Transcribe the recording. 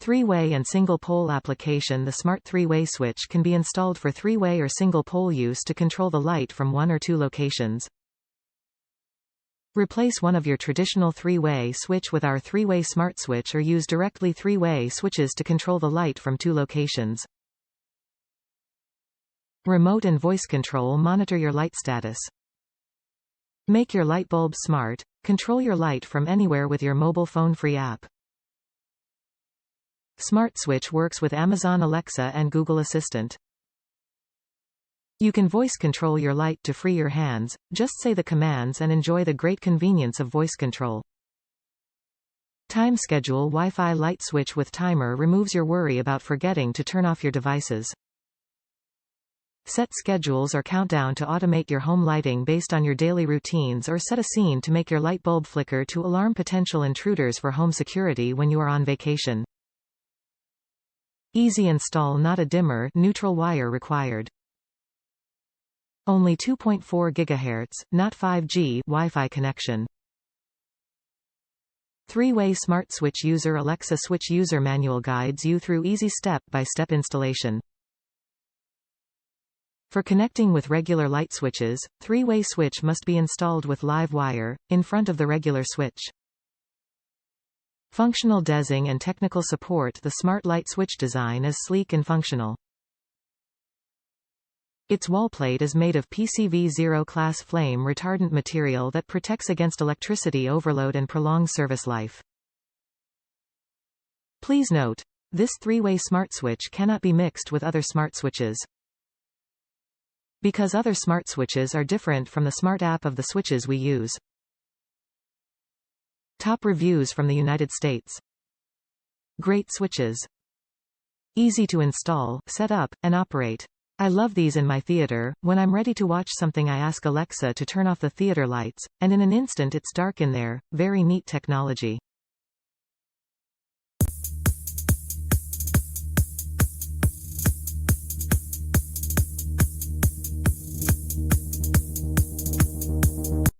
Three-way and single-pole application. The smart three-way switch can be installed for three-way or single-pole use to control the light from one or two locations. Replace one of your traditional three-way switch with our three-way smart switch, or use directly three-way switches to control the light from two locations. Remote and voice control. Monitor your light status. Make your light bulb smart. Control your light from anywhere with your mobile phone free app. Smart Switch works with Amazon Alexa and Google Assistant. You can voice control your light to free your hands. Just say the commands and enjoy the great convenience of voice control. Time Schedule-WiFi Light Switch with timer removes your worry about forgetting to turn off your devices. Set schedules or countdown to automate your home lighting based on your daily routines, or set a scene to make your light bulb flicker to alarm potential intruders for home security when you are on vacation. Easy install. Not a dimmer, neutral wire required. Only 2.4 GHz, not 5G Wi-Fi connection. Three-way smart switch. User Alexa switch user manual guides you through easy step-by-step installation. For connecting with regular light switches, three-way switch must be installed with live wire, in front of the regular switch. Functional design and technical support. The smart light switch design is sleek and functional. Its wall plate is made of PCV0 class flame retardant material that protects against electricity overload and prolongs service life. Please note, this three-way smart switch cannot be mixed with other smart switches. Because other smart switches are different from the smart app of the switches we use. Top reviews from the United States. Great switches. Easy to install, set up, and operate. I love these in my theater. When I'm ready to watch something, I ask Alexa to turn off the theater lights, and in an instant it's dark in there. Very neat technology.